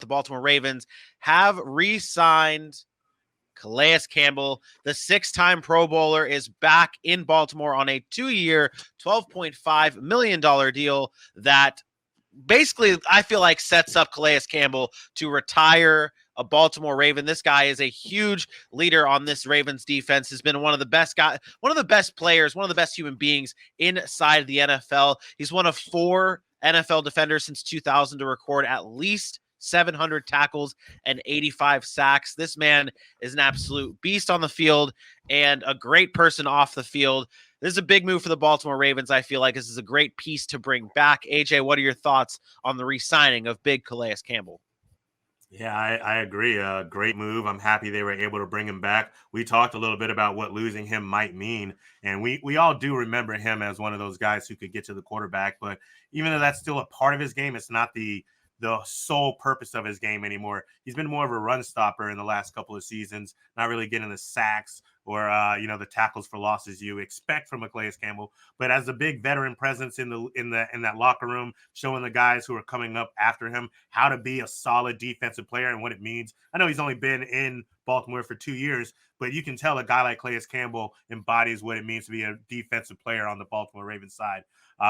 Baltimore Ravens have re-signed Calais Campbell. The 6-time Pro Bowler is back in Baltimore on a 2-year, $12.5 million deal that basically I feel like sets up Calais Campbell to retire a Baltimore Raven. This guy is a huge leader on this Ravens defense, has been one of the best players, one of the best human beings inside the NFL. He's one of 4 NFL defenders since 2000 to record at least 700 tackles and 85 sacks. This man is an absolute beast on the field and a great person off the field. This is a big move for the Baltimore Ravens. I feel like this is a great piece to bring back. AJ, what are your thoughts on the re-signing of big Calais Campbell? Yeah, I agree. A great move. I'm happy they were able to bring him back. We talked a little bit about what losing him might mean, and we all do remember him as one of those guys who could get to the quarterback. But even though that's still a part of his game, it's not the sole purpose of his game anymore. He's been more of a run stopper in the last couple of seasons, not really getting the sacks or the tackles for losses you expect from a Calais Campbell. But as a big veteran presence in that locker room, showing the guys who are coming up after him how to be a solid defensive player and what it means. I know he's only been in Baltimore for 2 years, but you can tell a guy like Calais Campbell embodies what it means to be a defensive player on the Baltimore Ravens side.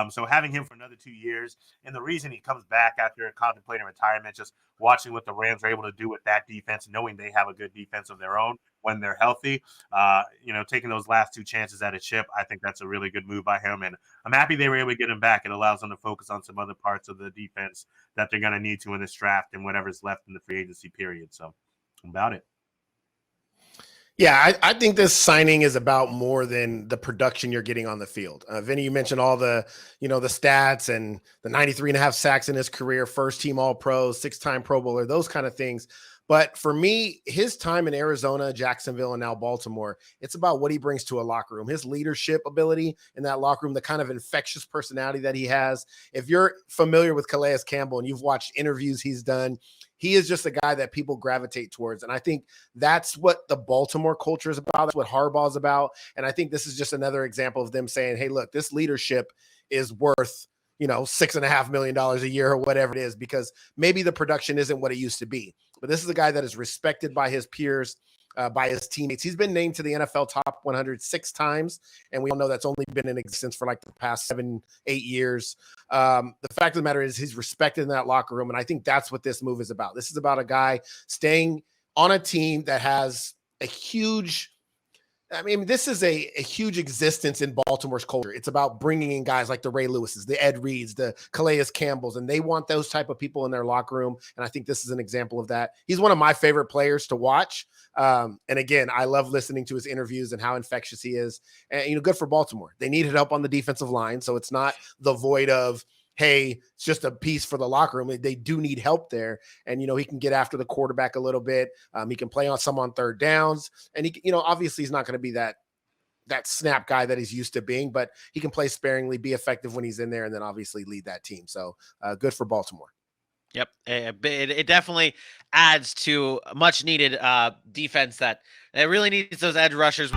So having him for another 2 years, and the reason he comes back after contemplating retirement, just watching what the Rams are able to do with that defense, knowing they have a good defense of their own when they're healthy, taking those last 2 chances at a chip, I think that's a really good move by him. And I'm happy they were able to get him back. It allows them to focus on some other parts of the defense that they're going to need to in this draft and whatever's left in the free agency period. So about it. Yeah, I think this signing is about more than the production you're getting on the field. Vinny, you mentioned all the stats and the 93.5 sacks in his career, first team All-Pro, 6-time Pro Bowler, those kind of things. But for me, his time in Arizona, Jacksonville, and now Baltimore, it's about what he brings to a locker room, his leadership ability in that locker room, the kind of infectious personality that he has. If you're familiar with Calais Campbell and you've watched interviews he's done, he is just a guy that people gravitate towards. And I think that's what the Baltimore culture is about. That's what Harbaugh is about. And I think this is just another example of them saying, hey, look, this leadership is worth, $6.5 million a year or whatever it is, because maybe the production isn't what it used to be. But this is a guy that is respected by his peers, by his teammates. He's been named to the NFL top 100 6 times, and we all know that's only been in existence for like the past 7-8 years. The fact of the matter is he's respected in that locker room, and I think that's what this move is about. This is about a guy staying on a team that has a huge – this is a huge existence in Baltimore's culture. It's about bringing in guys like the Ray Lewises, the Ed Reeds, the Calais Campbells, and they want those type of people in their locker room, and I think this is an example of that. He's one of my favorite players to watch, and again, I love listening to his interviews and how infectious he is, and good for Baltimore. They needed help on the defensive line, so it's not the void of, hey, it's just a piece for the locker room. They do need help there. And, he can get after the quarterback a little bit. He can play on third downs. And he, obviously he's not going to be that snap guy that he's used to being, but he can play sparingly, be effective when he's in there, and then obviously lead that team. So good for Baltimore. Yep. It definitely adds to a much needed defense that really needs those edge rushers.